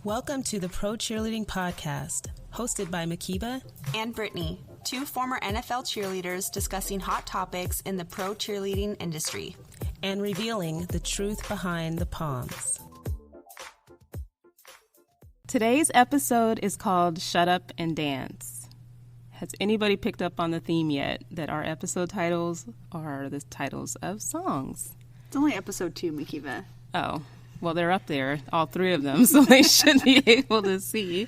Welcome to the Pro Cheerleading Podcast, hosted by Mhkeeba and Brittany, two former NFL cheerleaders discussing hot topics in the pro cheerleading industry and revealing the truth behind the poms. Today's episode is called Shut Up and Dance. Has anybody picked up on the theme yet that our episode titles are the titles of songs? It's only episode 2, Mhkeeba. Oh, well, they're up there, all three of them, so they should be able to see.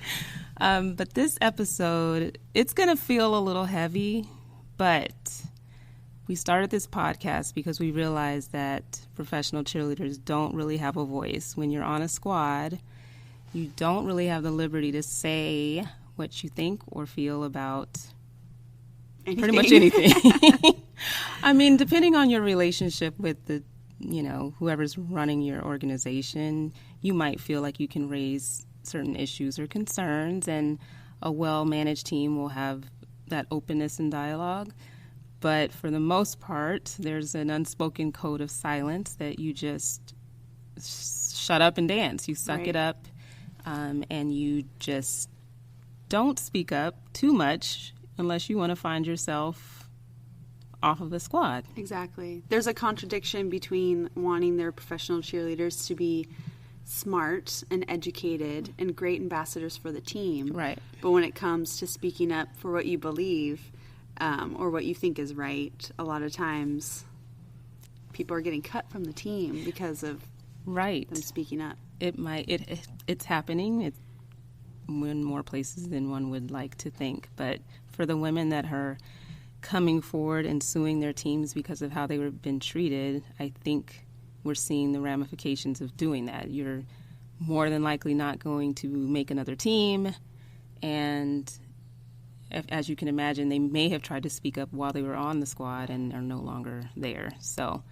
But this episode, it's going to feel a little heavy, but we started this podcast because we realized that professional cheerleaders don't really have a voice. When you're on a squad, you don't really have the liberty to say what you think or feel about pretty much anything. I mean, depending on your relationship with the whoever's running your organization, you might feel like you can raise certain issues or concerns, and a well-managed team will have that openness and dialogue. But for the most part, there's an unspoken code of silence that you just shut up and dance. You suck it up, and you just don't speak up too much unless you want to find yourself off of the squad. Exactly. There's a contradiction between wanting their professional cheerleaders to be smart and educated and great ambassadors for the team. Right. But when it comes to speaking up for what you believe or what you think is right, a lot of times people are getting cut from the team because of them speaking up. It's happening in more places than one would like to think. But for the women that are coming forward and suing their teams because of how they were been treated, I think we're seeing the ramifications of doing that. You're more than likely not going to make another team, and as you can imagine, they may have tried to speak up while they were on the squad and are no longer there. So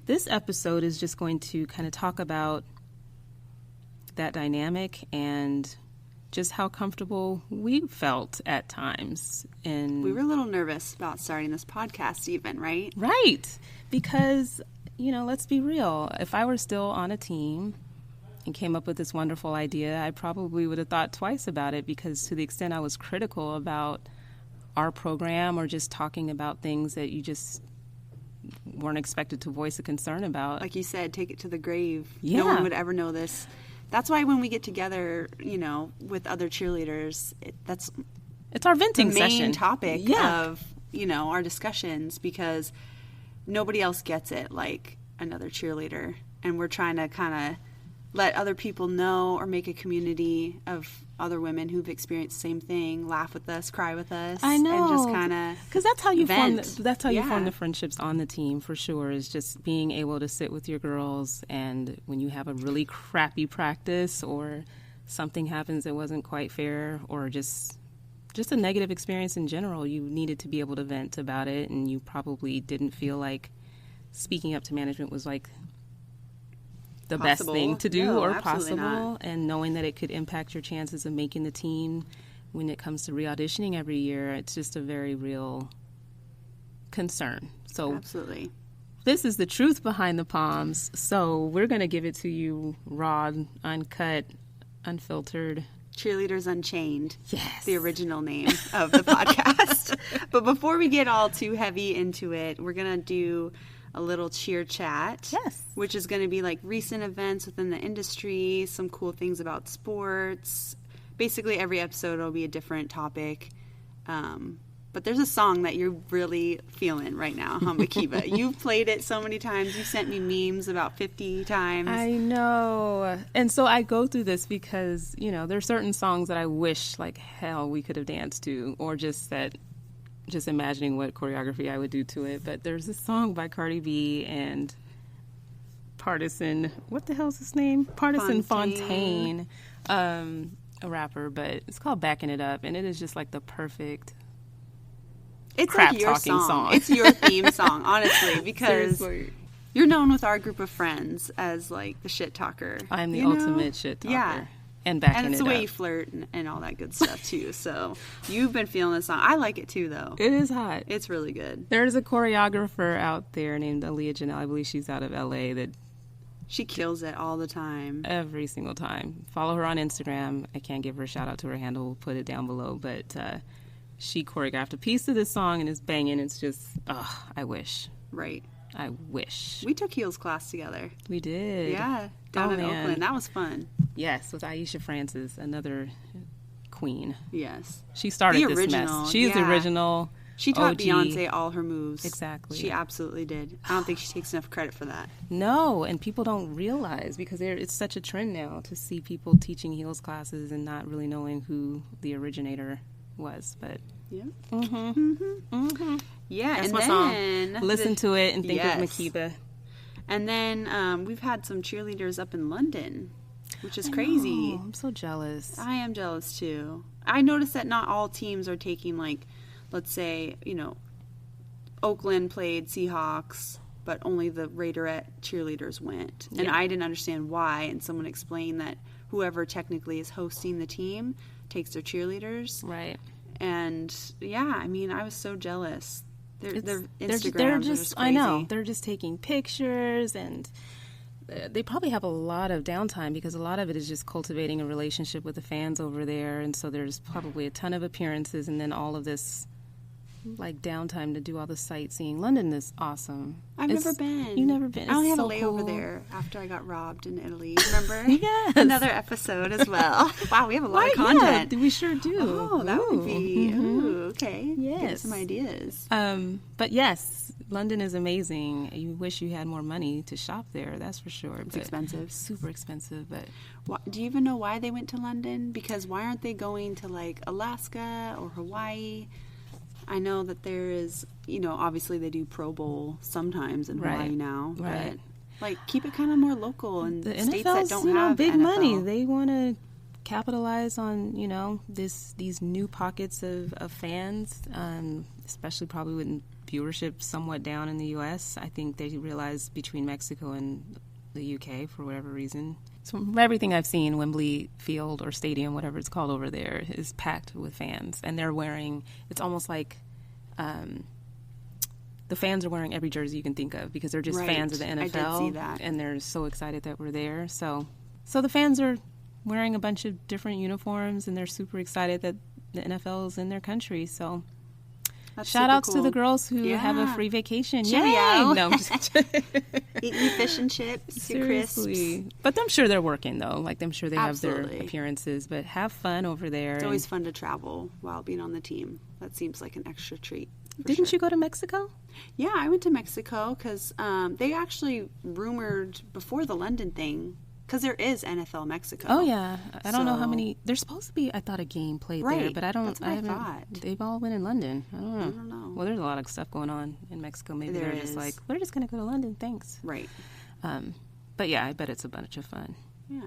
this episode is just going to kind of talk about that dynamic and just how comfortable we felt at times. And we were a little nervous about starting this podcast even, right? Right. Because, let's be real. If I were still on a team and came up with this wonderful idea, I probably would have thought twice about it, because to the extent I was critical about our program or just talking about things that you just weren't expected to voice a concern about. Like you said, take it to the grave. Yeah. No one would ever know this. That's why when we get together, with other cheerleaders, it's our venting the main session. Topic of, our discussions, because nobody else gets it like another cheerleader. And we're trying to kind of let other people know, or make a community of other women who've experienced the same thing, laugh with us, cry with us. I know. And just kind of because that's how you vent. you form the friendships on the team, for sure, is just being able to sit with your girls, and when you have a really crappy practice or something happens that wasn't quite fair, or just a negative experience in general, you needed to be able to vent about it, and you probably didn't feel like speaking up to management was like the best thing to do or possible, not. And knowing that it could impact your chances of making the team when it comes to re-auditioning every year, it's just a very real concern. So absolutely, this is the truth behind the poms. So we're going to give it to you raw, uncut, unfiltered. Cheerleaders Unchained. Yes. The original name of the podcast. But before we get all too heavy into it, we're going to do a little cheer chat. Yes. Which is going to be like recent events within the industry, some cool things about sports. Basically, every episode will be a different topic. But there's a song that you're really feeling right now, huh, Mhkeeba? You've played it so many times. You've sent me memes about 50 times. I know. And so I go through this because, there's certain songs that I wish like hell we could have danced to, or just imagining what choreography I would do to it. But there's a song by Cardi B and Partisan, what the hell's his name? Partisan Fontaine, a rapper, but it's called Backing It Up, and it is just like the perfect crap like your talking song. It's your theme song, honestly, because seriously. You're known with our group of friends as like the shit talker. I'm the ultimate shit talker. Yeah. And backing it up. And it's the way you flirt and all that good stuff, too. So you've been feeling this song. I like it, too, though. It is hot. It's really good. There's a choreographer out there named Aaliyah Janelle. I believe she's out of L.A. that She kills it all the time. Every single time. Follow her on Instagram. I can't give her a shout out to her handle. We'll put it down below. But she choreographed a piece of this song and it's banging. It's just, I wish. Right. I wish. We took heels class together. We did. Yeah. Down in Oakland. That was fun. Yes, with Aisha Francis, another queen. Yes. She started the this original. mess. She's the original. She taught OG. Beyonce all her moves. Exactly. She absolutely did. I don't think she takes enough credit for that. No, and people don't realize because it's such a trend now to see people teaching heels classes and not really knowing who the originator was. But yeah. Yeah, that's and my then song. Listen to it and think Yes. of Mhkeeba. And then we've had some cheerleaders up in London, which is crazy. I'm so jealous. I am jealous too. I noticed that not all teams are taking, like, let's say, Oakland played Seahawks, but only the Raiderette cheerleaders went. And I didn't understand why. And someone explained that whoever technically is hosting the team takes their cheerleaders. Right. And I was so jealous. Their Instagrams they're are just just crazy. I know. They're just taking pictures and they probably have a lot of downtime because a lot of it is just cultivating a relationship with the fans over there. And so there's probably a ton of appearances and then all of this like downtime to do all the sightseeing. London is awesome. I've never been. You've never been? I only It's had so a layover cool. there after I got robbed in Italy. Remember? Yes. Another episode as well. Wow, we have a lot of content. Yeah, we sure do. Oh, that would be okay. Yes. Give us some ideas. But yes, London is amazing. You wish you had more money to shop there, that's for sure. It's expensive. Super expensive, but Do you even know why they went to London? Because why aren't they going to like Alaska or Hawaii? I know that there is, obviously they do Pro Bowl sometimes in Hawaii now, but like keep it kind of more local and the states NFL's, that don't have big NFL. money. They want to capitalize on, these new pockets of fans, especially probably with viewership somewhat down in the U.S. I think they realize between Mexico and the U.K. for whatever reason. So from everything I've seen, Wembley Field or Stadium, whatever it's called over there, is packed with fans. And they're wearing, it's almost like the fans are wearing every jersey you can think of because they're just fans of the NFL. I did see that. And they're so excited that we're there. So the fans are wearing a bunch of different uniforms and they're super excited that the NFL is in their country. So That's shout super outs to cool. the girls who have a free vacation. Cheerio. Yay! No, I'm just Eating your fish and chips, your crisps. seriously. But I'm sure they're working though. Like I'm sure they have Absolutely. their appearances. But have fun over there. It's always fun to travel while being on the team. That seems like an extra treat. Didn't you go to Mexico? Yeah, I went to Mexico because they actually rumored before the London thing, because there is NFL Mexico. Oh yeah, I don't know how So- many. There's supposed to be. I thought a game played there, Right. but I don't. That's what I haven't. thought. They've all been in London. I don't know. I don't know. Well, there's a lot of stuff going on in Mexico. Maybe There they're just is. like, we're just gonna go to London. Thanks. Right. But yeah, I bet it's a bunch of fun. Yeah.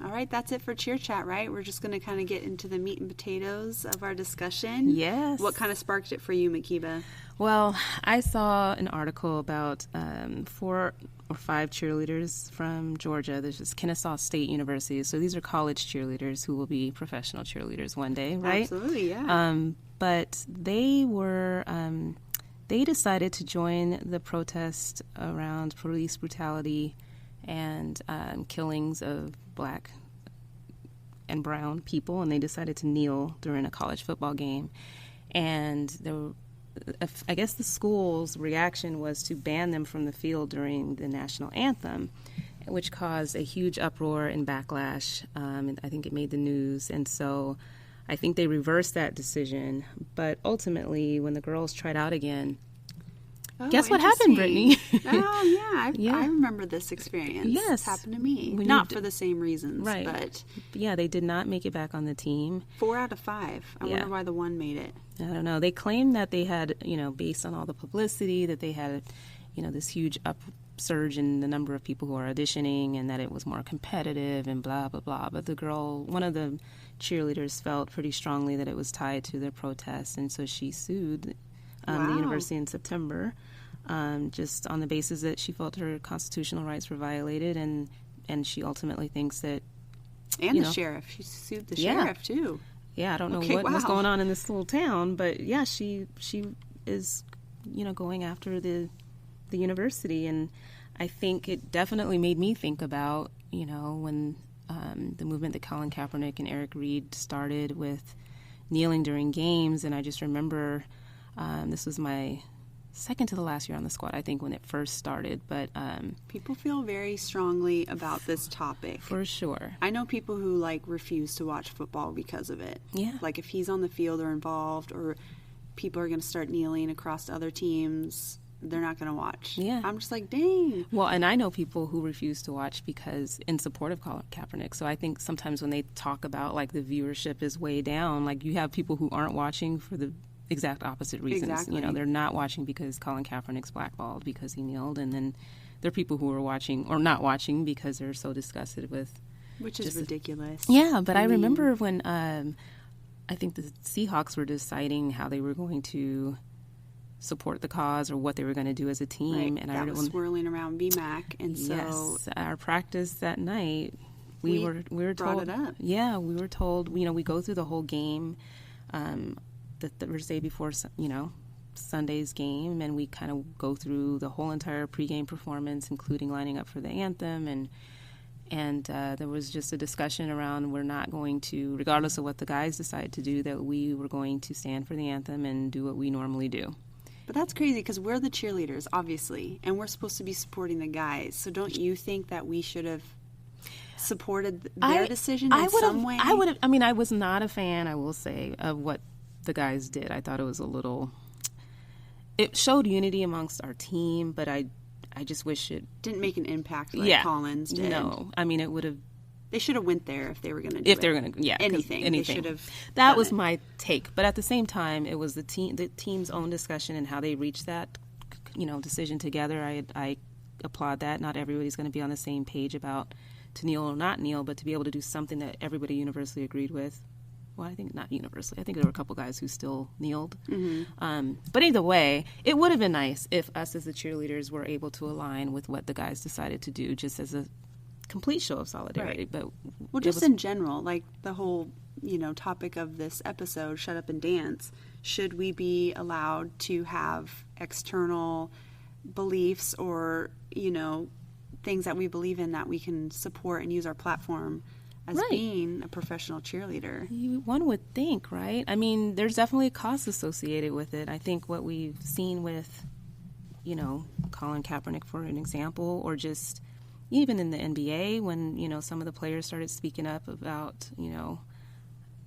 All right, that's it for Cheer Chat, right? We're just going to kind of get into the meat and potatoes of our discussion. Yes. What kind of sparked it for you, Mhkeeba? Well, I saw an article about 4 or 5 cheerleaders from Georgia. There's just Kennesaw State University. So these are college cheerleaders who will be professional cheerleaders one day, right? Absolutely, yeah. But they were, they decided to join the protest around police brutality and killings of black and brown people, and they decided to kneel during a college football game. And I guess the school's reaction was to ban them from the field during the national anthem, which caused a huge uproar and backlash. And I think it made the news. And so I think they reversed that decision. But ultimately, when the girls tried out again, guess what happened, Brittany? Oh, yeah. I remember this experience. Yes. This happened to me. When Not you for the same reasons, Right. but Yeah, they did not make it back on the team. 4 out of 5. I Yeah. wonder why the one made it. I don't know. They claimed that they had, based on all the publicity, that they had, this huge upsurge in the number of people who are auditioning and that it was more competitive and blah, blah, blah. But one of the cheerleaders felt pretty strongly that it was tied to their protests. And so she sued the Wow. university in September just on the basis that she felt her constitutional rights were violated. And she ultimately thinks that, And the sheriff. She sued the sheriff, too. yeah, I don't know Okay, what was wow. going on in this little town, but yeah, she is, going after the university, and I think it definitely made me think about, when the movement that Colin Kaepernick and Eric Reed started with kneeling during games. And I just remember this was my second to the last year on the squad, I think, when it first started. But people feel very strongly about this topic. For sure. I know people who refuse to watch football because of it. Yeah. Like if he's on the field or involved, or people are going to start kneeling across other teams, they're not going to watch. Yeah. I'm just like, dang. Well, and I know people who refuse to watch because in support of Colin Kaepernick. So I think sometimes when they talk about the viewership is way down, you have people who aren't watching for the exact opposite reasons. Exactly. They're not watching because Colin Kaepernick's blackballed because he kneeled, and then there are people who are watching or not watching because they're so disgusted with, which is ridiculous. Yeah, but I remember when I think the Seahawks were deciding how they were going to support the cause or what they were going to do as a team, right. and that was swirling around BMAC, and so yes, our practice that night we were brought told it up. Yeah, we were told. We go through the whole game. The Thursday before, Sunday's game, and we kind of go through the whole entire pregame performance, including lining up for the anthem, and there was just a discussion around we're not going to, regardless of what the guys decide to do, that we were going to stand for the anthem and do what we normally do. But that's crazy because we're the cheerleaders, obviously, and we're supposed to be supporting the guys. So don't you think that we should have supported their decision in some way? I would have. I mean, I was not a fan, I will say, of what the guys did. I thought it was it showed unity amongst our team, but I just wish it didn't make an impact like Collins did. No, I mean, it would have. They should have went there if they were going to do if they were going to, anything. They should have. That was my take. But at the same time, it was the team's own discussion and how they reached that, decision together. I applaud that. Not everybody's going to be on the same page about to kneel or not kneel, but to be able to do something that everybody universally agreed with. Well, I think not universally. I think there were a couple guys who still kneeled. Mm-hmm. But either way, it would have been nice if us as the cheerleaders were able to align with what the guys decided to do, just as a complete show of solidarity. Right. But just in general, the whole topic of this episode, Shut Up and Dance. Should we be allowed to have external beliefs or things that we believe in that we can support and use our platform as being a professional cheerleader? One would think, right? I mean, there's definitely a cost associated with it. I think what we've seen with, Colin Kaepernick, for an example, or just even in the NBA when, some of the players started speaking up about,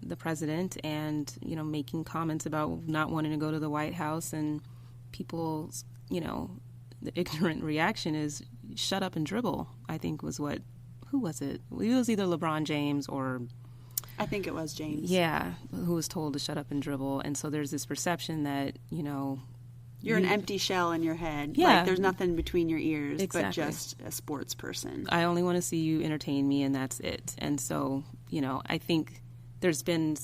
the president and, making comments about not wanting to go to the White House, and people's, the ignorant reaction is shut up and dribble, I think was what. Who was it? It was either LeBron James or... I think it was James. Yeah, who was told to shut up and dribble. And so there's this perception that, You're an empty shell in your head. Yeah. There's nothing between your ears Exactly. but just a sports person. I only want to see you entertain me, and that's it. And so, I think there's been...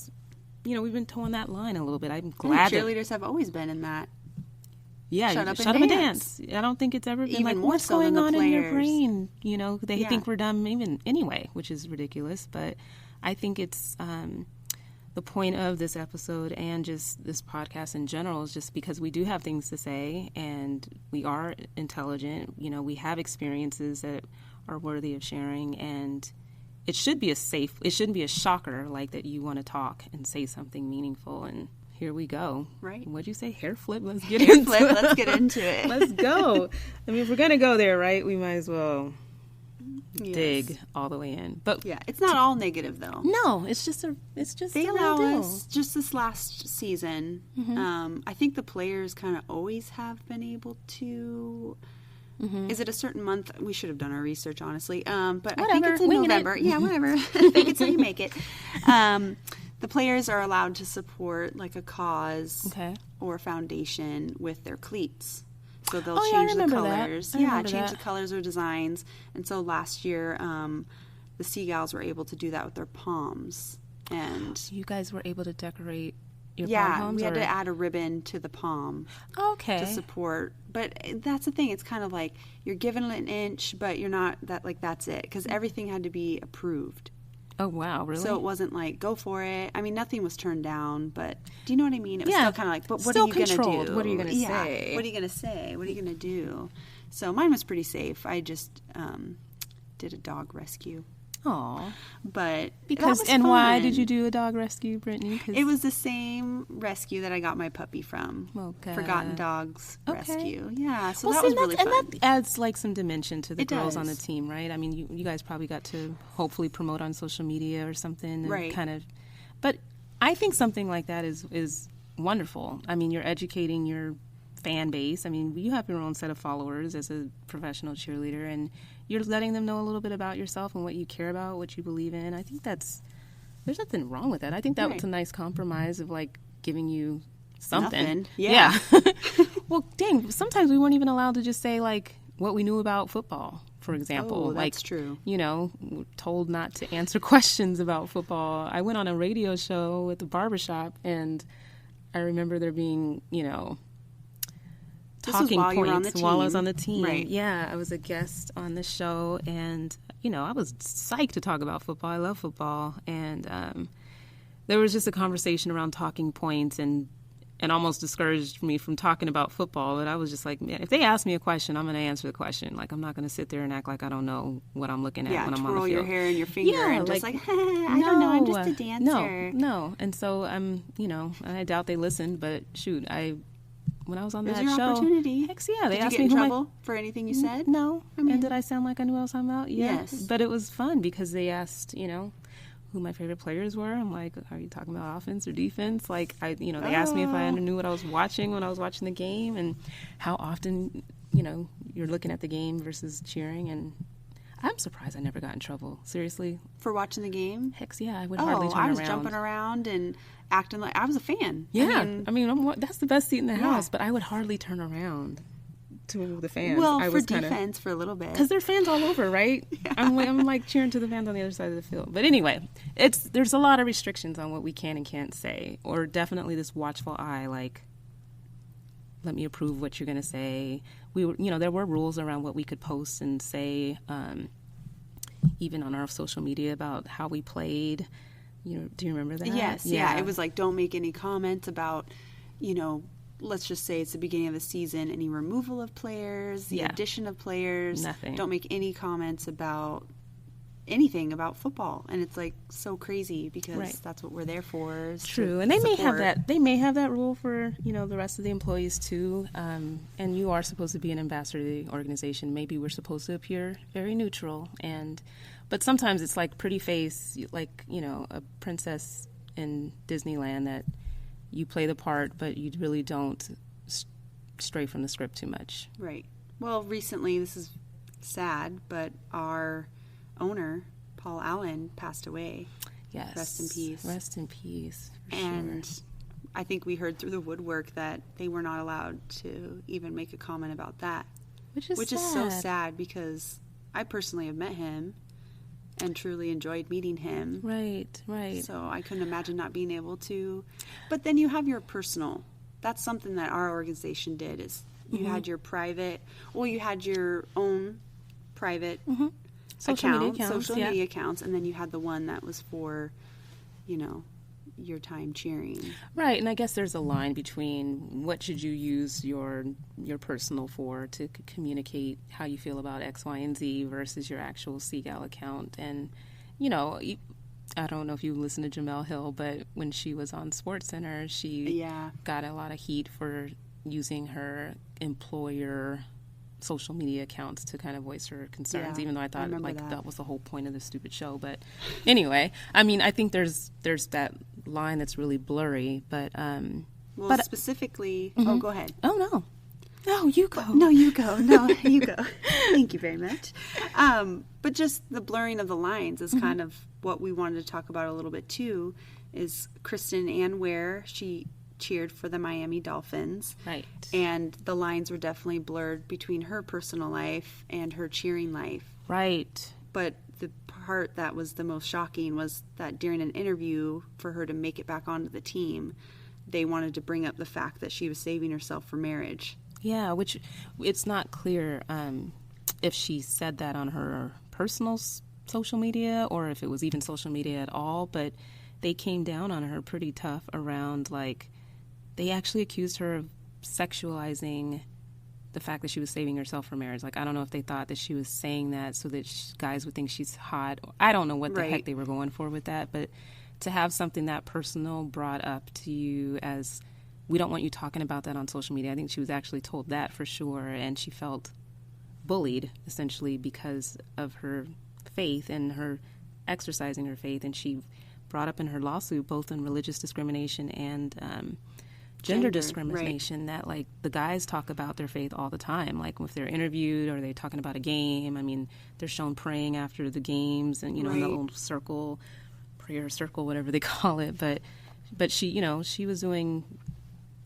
we've been towing that line a little bit. I'm glad cheerleaders have always been in that. Yeah, shut up and dance. I don't think it's ever been even more what's so going than on the in your players. brain? They think we're dumb even anyway, which is ridiculous. But I think it's the point of this episode and just this podcast in general is just because we do have things to say and we are intelligent. We have experiences that are worthy of sharing, and it should be it shouldn't be a shocker that you want to talk and say something meaningful. And here we go. Right. What'd you say? Hair flip? Let's get into it. Let's get into it. Let's go. I mean, if we're going to go there, right, we might as well dig all the way in. But yeah, it's not all negative, though. No, it's just they allow us, just this last season, I think the players kind of always have been able to... Mm-hmm. Is it a certain month? We should have done our research, honestly. But whatever. I think it's in November. Yeah, whatever. Fake it till you make it. The players are allowed to support a cause or foundation with their cleats. So they'll change the colors. Change the colors or designs. And so last year, the Seagulls were able to do that with their palms. And you guys were able to decorate your palms? Yeah, we had to add a ribbon to the palm. Okay. To support. But that's the thing. It's kind of you're given an inch, but you're not that's it. Because everything had to be approved. Oh, wow, really? So it wasn't go for it. I mean, nothing was turned down, but do you know what I mean? It was still kind of but what are you going to do? What are you going to say? What are you going to say? What are you going to do? So mine was pretty safe. I just did a dog rescue. Aw. But because that was and fun. why did you do a dog rescue, Brittany? It was the same rescue that I got my puppy from. Okay. Forgotten Dogs Rescue. Yeah, so well, that see, was really fun. And that adds like some dimension to the It girls on the does. team, right? I mean, you guys probably got to hopefully promote on social media or something, and Right. kind of. But I think something like that is wonderful. I mean, you're educating your fan base. I mean, you have your own set of followers as a professional cheerleader, and you're letting them know a little bit about yourself and what you care about, what you believe in. I think there's nothing wrong with that. I think that was a nice compromise of like giving you something. Nothing. Yeah. Well, dang, sometimes we weren't even allowed to just say like what we knew about football, for example. Oh, like, that's true. You know, we're told not to answer questions about football. I went on a radio show at the barbershop, and I remember there being, you know, talking while you were on points the while I was team. on the team. Right. Yeah, I was a guest on the show, and you know, I was psyched to talk about football. I love football, and there was just a conversation around talking points, and almost discouraged me from talking about football. But I was just like, man, if they ask me a question, I'm going to answer the question. Like, I'm not going to sit there and act like I don't know what I'm looking at when I'm on the twirl field. your hair in your finger and just like, I no, don't know, I'm just a dancer. No. And so you know, I doubt they listened, but shoot, when I was on It was that your show, opportunity. heck yeah, they Did you asked get me in who trouble for anything you said? No. I mean- And did I sound like I knew what I was talking about? Yeah. Yes. But it was fun because they asked, you know, who my favorite players were. I'm like, are you talking about offense or defense? Like, they asked me if I knew what I was watching when I was watching the game, and how often, you know, you're looking at the game versus cheering. And I'm surprised I never got in trouble. Seriously. For watching the game? Heck yeah, I would hardly turn around. I was jumping around and acting like I was a fan. Yeah. I mean that's the best seat in the Yeah. house, but I would hardly turn around to the fans. Well, I for was defense for a little bit. because they're fans all over, right? Yeah. I'm like cheering to the fans on the other side of the field. But anyway, there's a lot of restrictions on what we can and can't say, or definitely this watchful eye, like, let me approve what you're going to say. There were rules around what we could post and say, even on our social media about how we played. You know, do you remember that? Yes, yeah. It was like, don't make any comments about, you know, let's just say it's the beginning of the season, any removal of players, the addition of players. Nothing. Don't make any comments about anything about football. And it's like so crazy because that's what we're there for. Is true. to And they may have support. that. They may have that rule for, you know, the rest of the employees too. And you are supposed to be an ambassador to the organization. Maybe we're supposed to appear very neutral. But sometimes it's like pretty face, like, you know, a princess in Disneyland that you play the part, but you really don't stray from the script too much. Right. Well, recently, this is sad, but our owner, Paul Allen, passed away. Yes. Rest in peace. Rest in peace, for And sure. I think we heard through the woodwork that they were not allowed to even make a comment about that. Which is so sad because I personally have met him and truly enjoyed meeting him. Right. So I couldn't imagine not being able to. But then you have your personal. That's something that our organization did is you had your private, you had your own private Social media accounts, social media accounts, and then you had the one that was for, you know, your time cheering. Right, and I guess there's a line between what should you use your personal for to communicate how you feel about X, Y, and Z versus your actual Seagal account. And, you know, I don't know if you listen to Jamel Hill, but when she was on SportsCenter, she got a lot of heat for using her employer social media accounts to kind of voice her concerns, even though I thought that was the whole point of the stupid show. But anyway, I mean, I think there's that line that's really blurry, but specifically go ahead. Oh no, you go. No, you go. Thank you very much. But just the blurring of the lines is kind of what we wanted to talk about a little bit too. Is Kristen Ann Ware? She cheered for the Miami Dolphins. Right. And the lines were definitely blurred between her personal life and her cheering life. Right. But the part that was the most shocking was that during an interview for her to make it back onto the team, they wanted to bring up the fact that she was saving herself for marriage. Yeah, which it's not clear if she said that on her personal social media or if it was even social media at all, but they came down on her pretty tough around, like, they actually accused her of sexualizing the fact that she was saving herself for marriage. Like, I don't know if they thought that she was saying that so that guys would think she's hot. I don't know what the heck they were going for with that, but to have something that personal brought up to you as, we don't want you talking about that on social media. I think she was actually told that for sure, and she felt bullied, essentially, because of her faith and her exercising her faith. And she brought up in her lawsuit, both in religious discrimination and gender discrimination, that like the guys talk about their faith all the time. Like if they're interviewed or they're talking about a game, I mean, they're shown praying after the games and, in the little circle, prayer circle, whatever they call it. But she, she was doing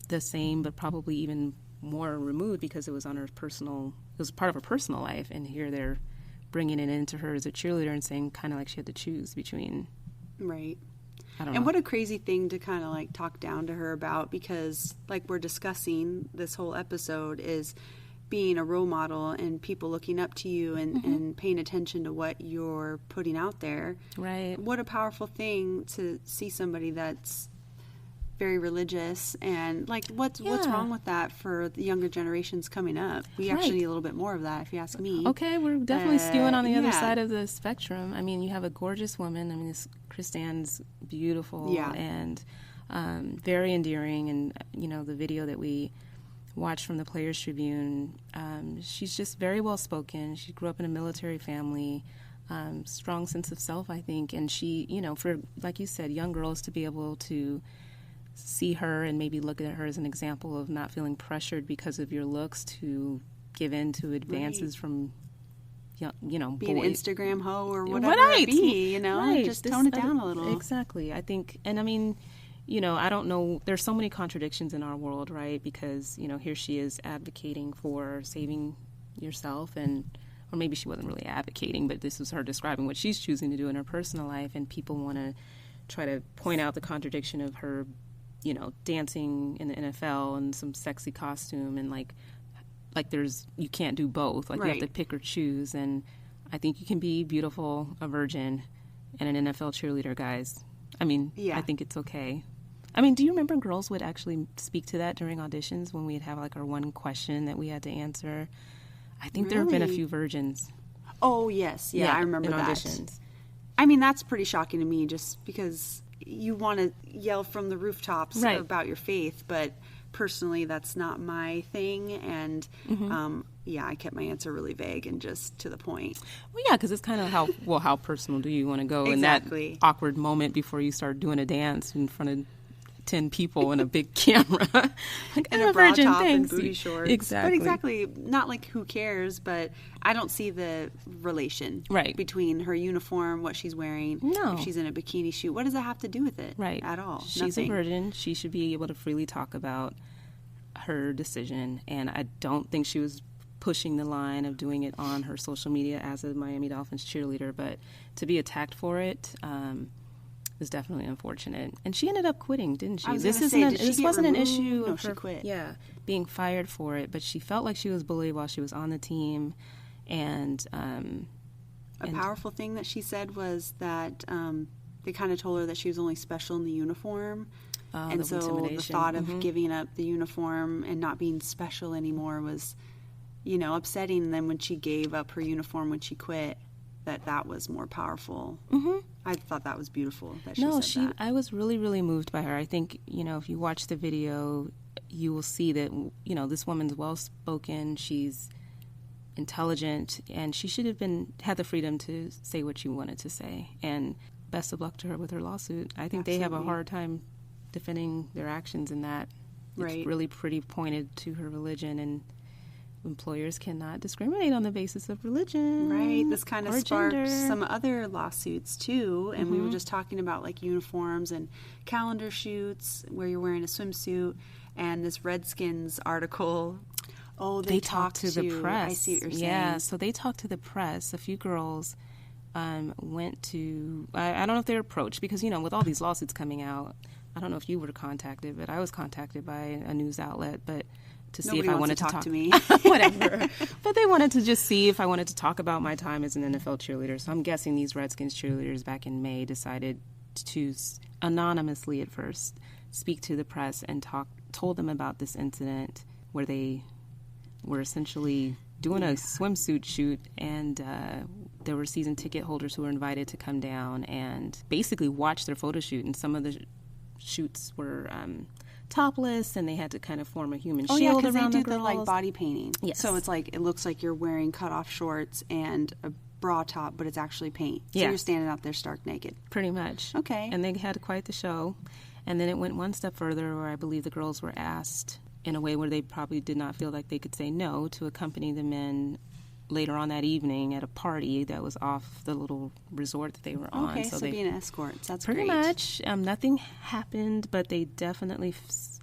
the same, but probably even more removed because it was on her personal, it was part of her personal life. And here they're bringing it into her as a cheerleader and saying kind of like she had to choose between. Right. I don't know. And what a crazy thing to kind of like talk down to her about, because like we're discussing this whole episode is being a role model and people looking up to you and paying attention to what you're putting out there. Right. What a powerful thing to see somebody that's very religious, and like what's wrong with that for the younger generations coming up? We actually need a little bit more of that, if you ask me. Okay, we're definitely skewing on the other side of the spectrum. I mean, you have a gorgeous woman. I mean, this Kristan's beautiful and very endearing, and the video that we watched from the Players Tribune, she's just very well spoken. She grew up in a military family. Strong sense of self, I think, and she, for, like you said, young girls to be able to see her and maybe look at her as an example of not feeling pressured because of your looks to give in to advances from, being boys. An Instagram hoe or whatever it be, just tone it down a little. Exactly. I think, and I mean, I don't know, there's so many contradictions in our world, right? Because, here she is advocating for saving yourself, or maybe she wasn't really advocating, but this was her describing what she's choosing to do in her personal life, and people want to try to point out the contradiction of her dancing in the NFL and some sexy costume, and like you can't do both. Like you have to pick or choose. And I think you can be beautiful, a virgin, and an NFL cheerleader, guys. I mean, I think it's okay. I mean, do you remember girls would actually speak to that during auditions when we'd have like our one question that we had to answer? I think there have been a few virgins. Oh, yes. Yeah, I remember that. Auditions. I mean, that's pretty shocking to me, just because you want to yell from the rooftops about your faith, but personally that's not my thing. And I kept my answer really vague and just to the point. Well, yeah, because it's kind of how personal do you want to go in that awkward moment before you start doing a dance in front of 10 people and a big camera, like, and a bra top and booty shorts. Exactly. Not like who cares, but I don't see the relation between her uniform, what she's wearing. No. If she's in a bikini shoot, what does that have to do with it? At all. She's a virgin. She should be able to freely talk about her decision, and I don't think she was pushing the line of doing it on her social media as a Miami Dolphins cheerleader, but to be attacked for it is definitely unfortunate. And she ended up quitting, didn't she? This wasn't an issue of her, she quit. Being fired for it, but she felt like she was bullied while she was on the team. And a powerful thing that she said was that they kind of told her that she was only special in the uniform. And so the thought of giving up the uniform and not being special anymore was, upsetting. And then when she gave up her uniform when she quit, that was more powerful. I thought that was beautiful that she said that. I was really, really moved by her. I think, if you watch the video, you will see that, this woman's well-spoken, she's intelligent, and she should have had the freedom to say what she wanted to say. And best of luck to her with her lawsuit. I think they have a hard time defending their actions in that. It's really pretty pointed to her religion, and employers cannot discriminate on the basis of religion. Right. This kind of sparked some other lawsuits too. And we were just talking about like uniforms and calendar shoots where you're wearing a swimsuit, and this Redskins article. Oh, they talked to the press. I see what you're saying. Yeah. So they talked to the press. A few girls went to, I don't know if they were approached because, with all these lawsuits coming out, I don't know if you were contacted, but I was contacted by a news outlet, but to see if I wanted to talk to me. Whatever. But they wanted to just see if I wanted to talk about my time as an NFL cheerleader. So I'm guessing these Redskins cheerleaders back in May decided to anonymously at first speak to the press and told them about this incident where they were essentially doing a swimsuit shoot, and there were season ticket holders who were invited to come down and basically watch their photo shoot. And some of the shoots were topless, and they had to kind of form a human shield around the girls. They do the like body painting. Yes. So it's like it looks like you're wearing cut-off shorts and a bra top, but it's actually paint. So you're standing out there stark naked. Pretty much. Okay. And they had quite the show. And then it went one step further, where I believe the girls were asked in a way where they probably did not feel like they could say no to accompany the men later on that evening at a party that was off the little resort that they were on. Okay, so being escorts, that's pretty great. much. Nothing happened, but they definitely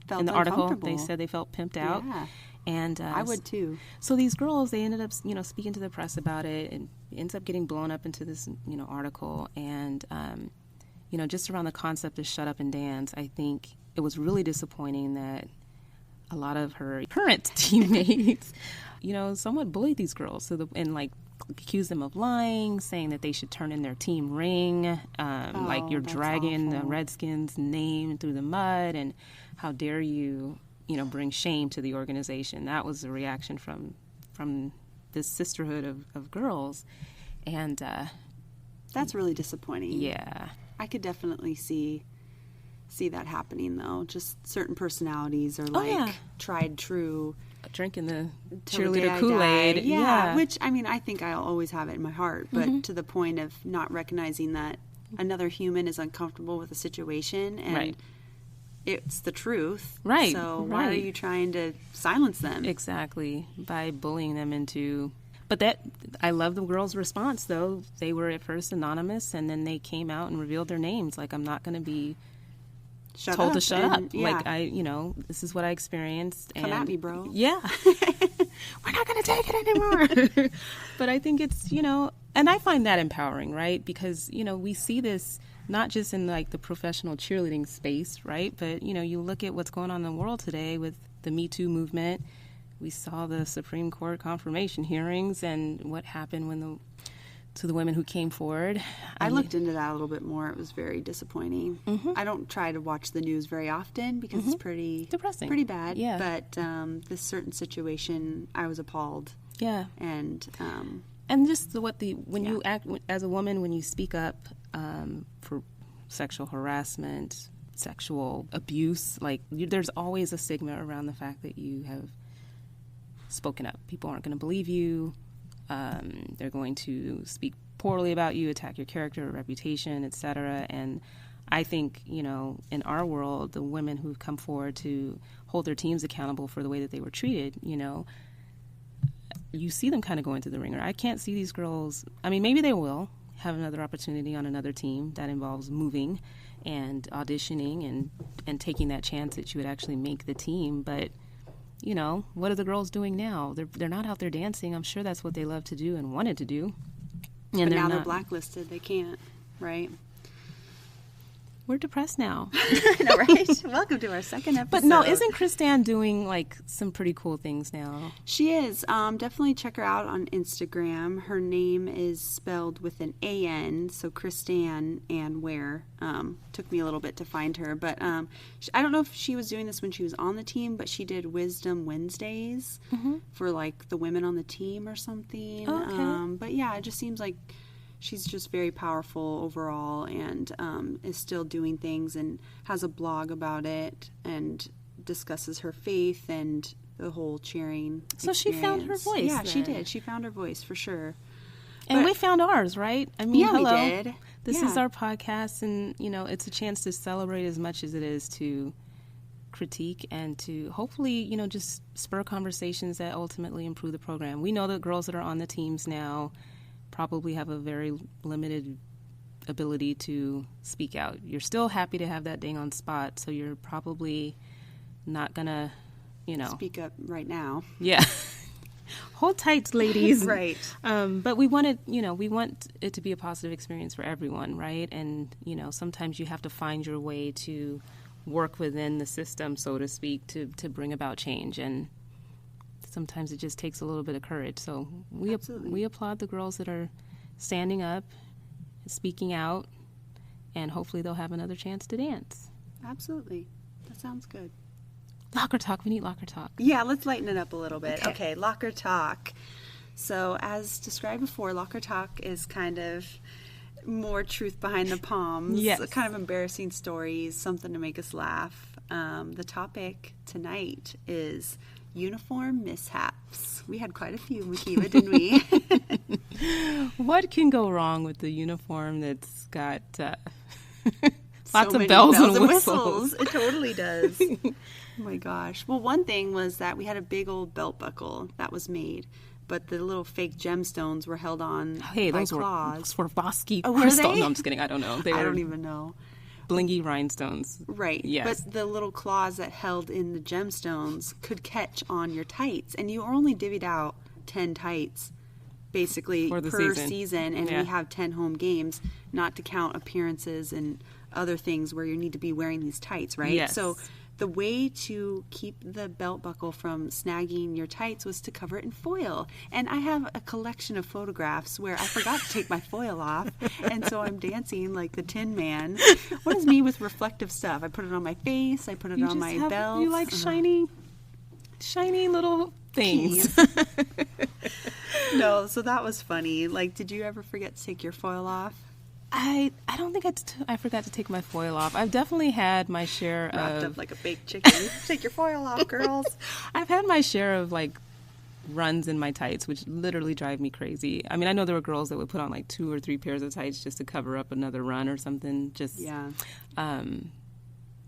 felt in the article uncomfortable. they said they felt pimped out. Yeah. And I would too. So these girls, they ended up, speaking to the press about it, and it ends up getting blown up into this, article. And just around the concept of shut up and dance, I think it was really disappointing that a lot of her current teammates, somewhat bullied these girls. And accused them of lying, saying that they should turn in their team ring, like you're dragging the Redskins' name through the mud, and how dare you, bring shame to the organization. That was the reaction from this sisterhood of girls, and that's really disappointing. Yeah, I could definitely see that happening, though. Just certain personalities are tried true. Drinking the Till the day cheerleader I Kool-Aid. die. Yeah, which, I think I'll always have it in my heart, but to the point of not recognizing that another human is uncomfortable with a situation, and it's the truth. Right. So why are you trying to silence them? Exactly, by bullying them into... But I love the girls' response, though. They were at first anonymous, and then they came out and revealed their names. Like, I'm not going to be... told to shut up. Yeah. Like, this is what I experienced. Come at me, bro. Yeah. We're not going to take it anymore. But I think it's, and I find that empowering, right? Because, we see this not just in like the professional cheerleading space, right? But, you look at what's going on in the world today with the Me Too movement. We saw the Supreme Court confirmation hearings and what happened to the women who came forward. I looked into that a little bit more. It was very disappointing. Mm-hmm. I don't try to watch the news very often because it's pretty depressing, pretty bad. Yeah. But this certain situation, I was appalled. Yeah. And just when you act as a woman, when you speak up for sexual harassment, sexual abuse, there's always a stigma around the fact that you have spoken up. People aren't going to believe you. They're going to speak poorly about you, attack your character, reputation, etc. And I think, in our world, the women who've come forward to hold their teams accountable for the way that they were treated, you see them kind of going through the ringer. I can't see these girls. Maybe they will have another opportunity on another team that involves moving and auditioning and taking that chance that you would actually make the team. But what are the girls doing now? They're not out there dancing. I'm sure that's what they love to do and wanted to do. And but now they're blacklisted. They can't, right? We're depressed now. I know, right? Welcome to our second episode. But no, isn't Kristan doing some pretty cool things now? She is. Definitely check her out on Instagram. Her name is spelled with an A-N, so Kristan and Ware. Took me a little bit to find her. But I don't know if she was doing this when she was on the team, but she did Wisdom Wednesdays for the women on the team or something. Oh, okay. But yeah, it just seems like she's just very powerful overall and is still doing things and has a blog about it and discusses her faith and the whole cheering So experience. she found her voice. Yeah, then. she did. She found her voice for sure. And we found ours, right? Hello. We did. This is our podcast, and, it's a chance to celebrate as much as it is to critique and to hopefully, just spur conversations that ultimately improve the program. We know that girls that are on the teams now probably have a very limited ability to speak out. You're still happy to have that dang on spot, so you're probably not gonna, speak up right now. Yeah. Hold tight, ladies. Right. But we want it to be a positive experience for everyone, right? And, sometimes you have to find your way to work within the system, so to speak, to bring about change. And sometimes it just takes a little bit of courage. So we applaud the girls that are standing up, speaking out, and hopefully they'll have another chance to dance. Absolutely. That sounds good. Locker talk. We need locker talk. Yeah, let's lighten it up a little bit. Okay. Okay, locker talk. So as described before, locker talk is kind of more truth behind the palms. Yes. Kind of embarrassing stories, something to make us laugh. The topic tonight is uniform mishaps. We had quite a few, Mhkeeba, didn't we? What can go wrong with the uniform that's got lots So of many bells and whistles? It totally does. Oh my gosh. Well, one thing was that we had a big old belt buckle that was made, but the little fake gemstones were held on Hey, by those were claws. Swarovski Oh, were crystal. they? No, I'm just kidding. I don't know. They I were don't even know. blingy rhinestones. Right. Yes. But the little claws that held in the gemstones could catch on your tights, and you only divvied out 10 tights basically For the per season. season, and Yeah. we have 10 home games, not to count appearances and other things where you need to be wearing these tights, right? Yes. So the way to keep the belt buckle from snagging your tights was to cover it in foil. And I have a collection of photographs where I forgot to take my foil off, and so I'm dancing like the Tin Man. What is me with reflective stuff? I put it on my face, I put it on my belt. You like shiny little things. No, so that was funny. Like, did you ever forget to take your foil off? I don't think I forgot to take my foil off. I've definitely had my share Wrapped of up like a baked chicken. Take your foil off, girls. I've had my share of like runs in my tights, which literally drive me crazy. I mean, I know there were girls that would put on like 2 or 3 pairs of tights just to cover up another run or something. Just Yeah. having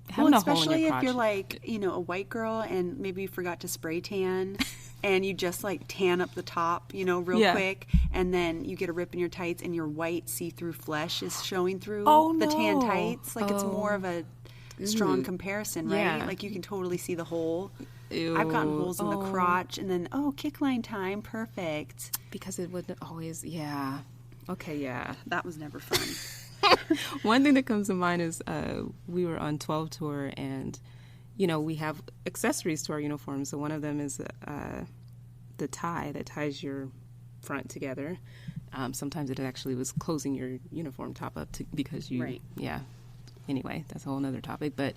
Well, a hole in especially your if crotch. you're like, a white girl and maybe you forgot to spray tan and you just like tan up the top, real Yeah. quick, and then you get a rip in your tights and your white see-through flesh is showing through Oh, the tan no. tights. Like it's more of a strong Ooh. comparison, right? Yeah. Like you can totally see the hole. Ew. I've gotten holes in the Oh. crotch and then, kick line time, perfect. Because it wouldn't always, yeah. Okay, yeah. That was never fun. One thing that comes to mind is we were on 12 tour and, we have accessories to our uniforms. So one of them is the tie that ties your front together. Sometimes it actually was closing your uniform top up because you, Right. yeah. Anyway, that's a whole other topic. But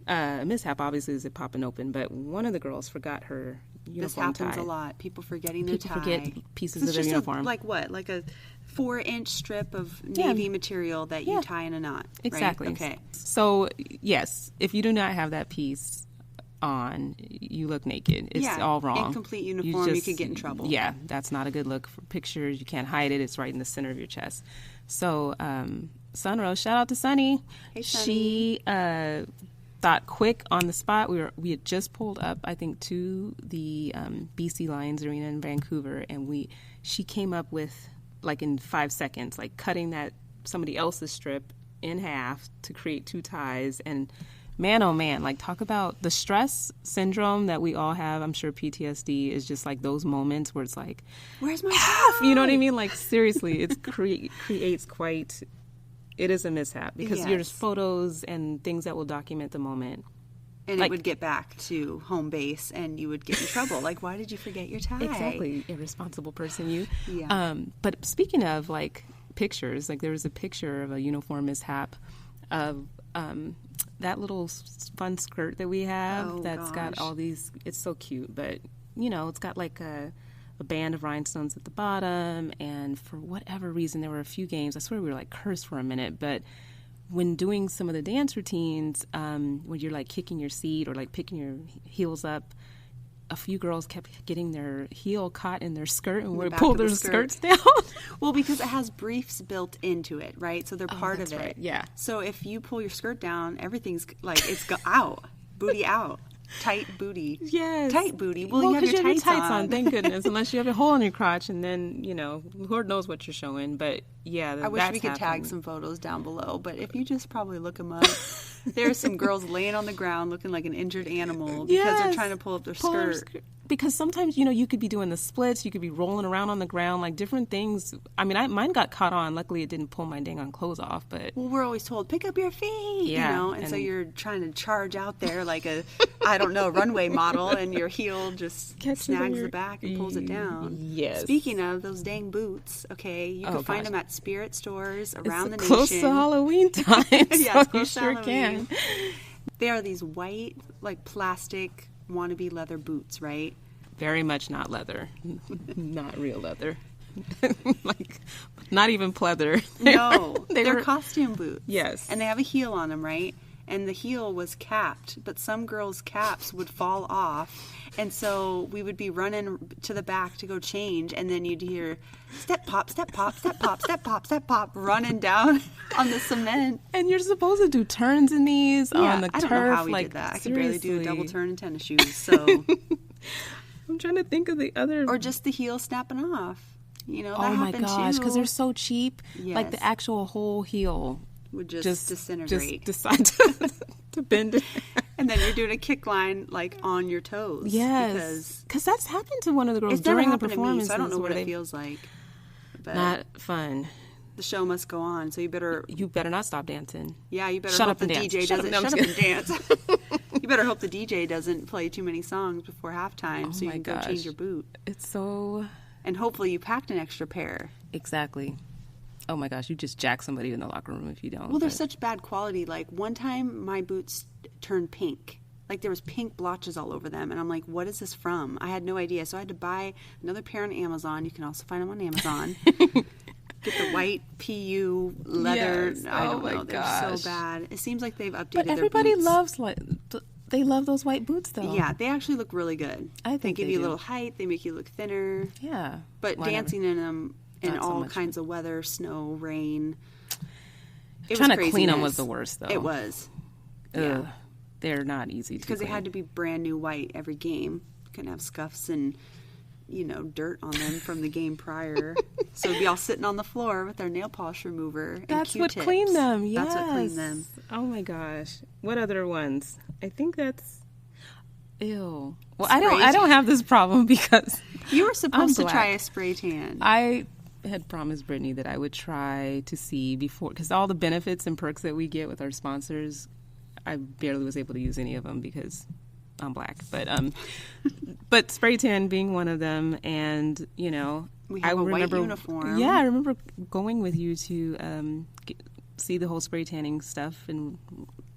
mishap obviously is it popping open. But one of the girls forgot her This uniform happens tie. a lot. People forgetting their People tie. forget pieces It's of their just uniform. like what? Like a 4-inch strip of Yeah. navy material that you Yeah. tie in a knot. Exactly. Right? Okay. So, yes, if you do not have that piece on, you look naked. It's Yeah, all wrong. incomplete uniform, you could get in trouble. Yeah, that's not a good look for pictures. You can't hide it. It's right in the center of your chest. So, Sunrose, shout out to Sunny. Hey, Sunny. She thought quick on the spot. We had just pulled up, I think, to the BC Lions Arena in Vancouver, and she came up with, like in 5 seconds, like cutting that somebody else's strip in half to create 2 ties. And man, oh man, like talk about the stress syndrome that we all have. I'm sure PTSD is just like those moments where it's like, Where's my tie? you know what I mean? Like seriously, it creates quite. It is a mishap because Yes. there's photos and things that will document the moment. And like- it would get back to home base and you would get in trouble. Like, why did you forget your tie? Exactly, irresponsible person you. Yeah. But speaking of like pictures, like there was a picture of a uniform mishap of that little fun skirt that we have Oh, that's got gosh. all these. It's so cute, but it's got like a band of rhinestones at the bottom, and for whatever reason, there were a few games. I swear we were like cursed for a minute, but when doing some of the dance routines, when you're like kicking your seat or like picking your heels up, a few girls kept getting their heel caught in their skirt and the would back pull of the their skirt. skirts down. Well, because it has briefs built into it, right? So they're part that's of it. right, yeah. So if you pull your skirt down, everything's like it's out, booty out, tight booty. Yes. Tight booty. Well, you have 'cause your tights on. Thank goodness. Unless you have a hole in your crotch, and then Lord knows what you're showing. But yeah, I wish that's we could tag happened. some photos down below, but if you just probably look them up, there's some girls laying on the ground looking like an injured animal because they're Yes. trying to pull up their Pull their skirt. Because sometimes you could be doing the splits, you could be rolling around on the ground, like different things. I mean, mine got caught on. Luckily, it didn't pull my dang on clothes off. But Well, we're always told, pick up your feet, Yeah, and so and- you're trying to charge out there like a, I don't know, runway model, and your heel just Catches snags your- the back and pulls it down. Yes. Speaking of those dang boots, okay, you can Oh, find gosh. them at spirit stores around it's the close nation. to Halloween time. Yeah, so it's you close to sure Halloween. can. They are these white, like plastic wannabe leather boots, right? Very much not leather. Not real leather. Like, not even pleather. No, they're were costume boots. Yes. And they have a heel on them, right? And the heel was capped, but some girls' caps would fall off. And so we would be running to the back to go change, and then you'd hear step pop, step pop, step pop, step pop, step pop, running down on the cement. And you're supposed to do turns in these on the turf. I don't know how we like, did that. I could seriously. barely do a double turn in tennis shoes. So, I'm trying to think of the other. or just the heel snapping off. You know, that oh my happened gosh, too. because they're so cheap. Yes. Like the actual whole heel Would just disintegrate. Just decide to bend it. And then you're doing a kick line like on your toes. Yes, because that's happened to one of the girls It's never during the happened to me, performance. so I don't know what it feels like. But Not fun. the show must go on, so you better not stop dancing. Yeah, you better Shut hope up and the dance. DJ Shut up. doesn't No, I'm shut up just and dance. You better hope the DJ doesn't play too many songs before halftime, so you my can go gosh. change your boot. It's so And hopefully you packed an extra pair. exactly. Oh my gosh, you just jack somebody in the locker room if you don't. Well, they're but- such bad quality. Like one time, my boots turned pink. Like there was pink blotches all over them, and I'm like, "What is this from?" I had no idea, so I had to buy another pair on Amazon. You can also find them on Amazon. Get the white PU leather. Yes. I Oh don't my know. They're gosh. so bad. It seems like they've updated. But their everybody boots. loves they love those white boots though. Yeah, they actually look really good. I think they give they you a do. little height. They make you look thinner. Yeah. But Whatever. dancing in them in Not so all much kinds of weather, snow, rain. It Trying was to clean them was craziness. the worst though. It was. Ugh. They're not easy to Because they clean. had to be brand new white every game. Couldn't have scuffs and, dirt on them from the game prior. So it'd be all sitting on the floor with their nail polish remover and That's what Q-tips. cleaned them. Yes. That's what cleaned them. Oh my gosh. What other ones? I think that's ew. Well, I don't have this problem because You were supposed I'm to try black. a spray tan. I had promised Brittany that I would try to see before, because all the benefits and perks that we get with our sponsors, I barely was able to use any of them because I'm black. But spray tan being one of them, and We have I a white remember, uniform. Yeah, I remember going with you to see the whole spray tanning stuff and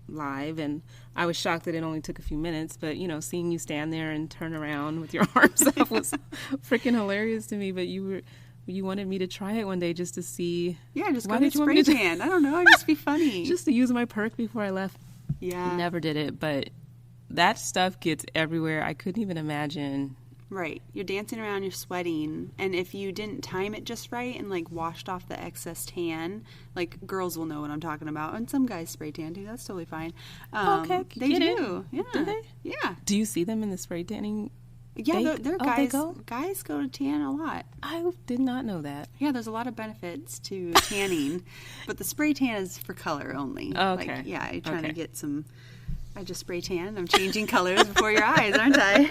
live, and I was shocked that it only took a few minutes. But seeing you stand there and turn around with your arms up was freaking hilarious to me. But you wanted me to try it one day just to see. Yeah, just Why go did get you want me spray to do- tan. I don't know. I'd just be funny. just to use my perk before I left. yeah. Never did it, but that stuff gets everywhere. I couldn't even imagine. Right. You're dancing around, you're sweating, and if you didn't time it just right and washed off the excess tan, girls will know what I'm talking about, and some guys spray tan too. That's totally fine. Okay, they get it. do. Yeah. Do they? Yeah. Do you see them in the spray tanning? Yeah, they're guys. They go? Guys go to tan a lot. I did not know that. Yeah, there's a lot of benefits to tanning, but the spray tan is for color only. Okay. You're trying to Okay. get some. I just spray tan. I'm changing colors before your eyes, aren't I?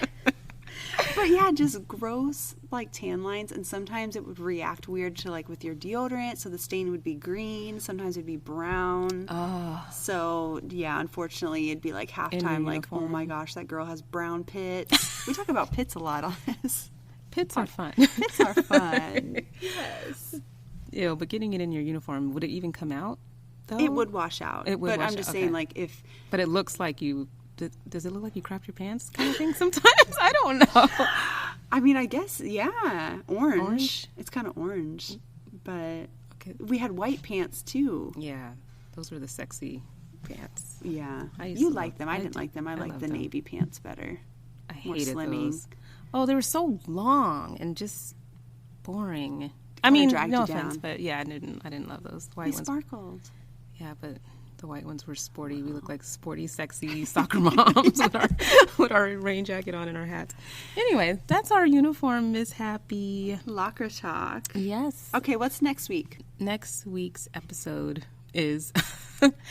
But yeah, just gross tan lines, and sometimes it would react weird to with your deodorant, so the stain would be green. Sometimes it'd be brown. Oh, So yeah, unfortunately, it'd be halftime. Oh uniform. my gosh, that girl has brown pits. We talk about pits a lot on this. pits are fun. Pits are fun. Yes. Ew, but getting it in your uniform, would it even come out, though? It would wash out. It would but wash I'm just out, saying, okay. if But it looks like you... Does it look like you crapped your pants kind of thing sometimes? I don't know. I mean, I guess, yeah, orange. Orange? It's kind of orange, but Okay. we had white pants too. Yeah, those were the sexy pants. Yeah, I used you to liked love- them. I I didn't did. like them. I I liked loved the them. navy pants better. I More hated slimming. those. Oh, they were so long and just boring. I Kinda mean, dragged no you offense, down. but yeah, I didn't love those. The They white ones. sparkled. Yeah, but the white ones were sporty. We looked like sporty, sexy soccer moms with our rain jacket on and our hats. Anyway, that's our uniform, Miss Happy. Locker talk. Yes. Okay, what's next week? Next week's episode is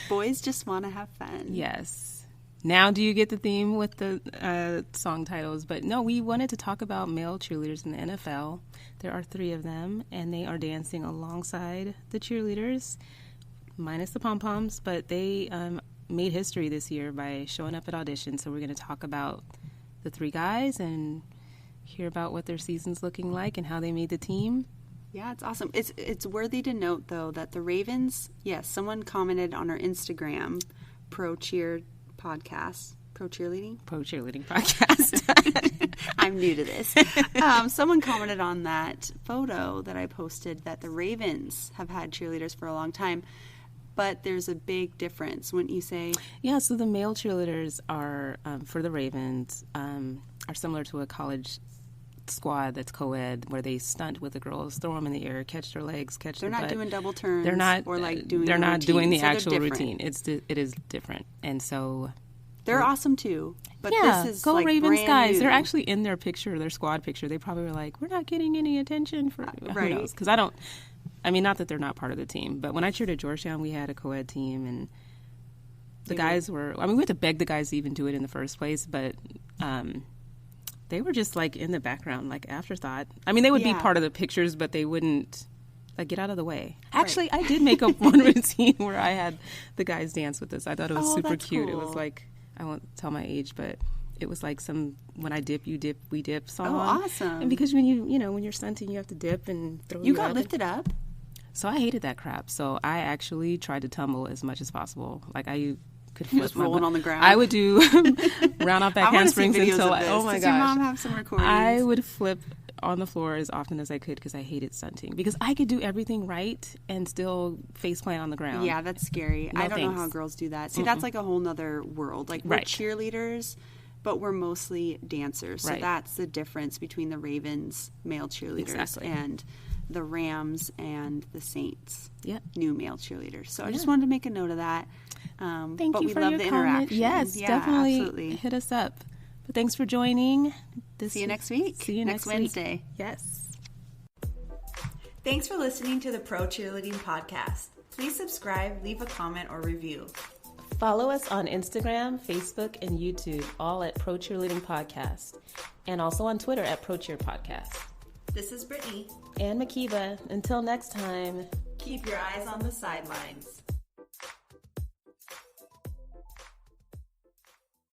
Boys just want to have fun. yes. Now, do you get the theme with the song titles? But no, we wanted to talk about male cheerleaders in the NFL. There are 3 of them, and they are dancing alongside the cheerleaders, minus the pom-poms, but they made history this year by showing up at auditions. So we're going to talk about the 3 guys and hear about what their season's looking like and how they made the team. Yeah, it's awesome. It's worthy to note, though, that the Ravens, yes, someone commented on our Instagram, Pro Cheer podcast, Pro Cheerleading podcast. I'm new to this. Someone commented on that photo that I posted that the Ravens have had cheerleaders for a long time, but there's a big difference, wouldn't you say? Yeah, so the male cheerleaders are, for the Ravens, are similar to a college squad that's co-ed, where they stunt with the girls, throw them in the air, catch their legs, catch their butt. They're not doing double turns. They're not, or like doing they're not doing the so actual routine. It is different. And so... They're awesome too. But yeah, this is go like Ravens guys. new. They're actually in their picture, their squad picture. They probably were like, we're not getting any attention for right. Who knows? Because not that they're not part of the team, but when I cheered at Georgetown, we had a co-ed team, and the guys were, we had to beg the guys to even do it in the first place, but they were just like in the background, like afterthought. They would be part of the pictures, but they wouldn't like get out of the way. Actually, I did make up one routine where I had the guys dance with us. I thought it was super cute. Cool. It was like, I won't tell my age, but it was like some when I dip, you dip, we dip song. Oh, awesome. And because when when you're stunting, you have to dip and throw you got lifted up? So I hated that crap. So I actually tried to tumble as much as possible. Like I could flip just rolling on the ground. I would do round off back handsprings until oh my gosh. Does your mom have some recordings? I would flip on the floor as often as I could because I hated stunting. Because I could do everything right and still face plant on the ground. Yeah, that's scary. No, I don't know thanks. how girls do that. See, that's like a whole nother world. Like we're cheerleaders, but we're mostly dancers. So that's the difference between the Ravens male cheerleaders and the Rams and the Saints new male cheerleaders. So I just wanted to make a note of that. Thank but you we for love your the comment. interaction. Yes, yeah, definitely absolutely. hit us up. But thanks for joining. See you next week. See you next Wednesday. Week. Yes. Thanks for listening to the Pro Cheerleading Podcast. Please subscribe, leave a comment, or review. Follow us on Instagram, Facebook, and YouTube, all at Pro Cheerleading Podcast, and also on Twitter at Pro Cheer Podcast. This is Brittany and Mhkeeba. Until next time, keep your eyes on the sidelines.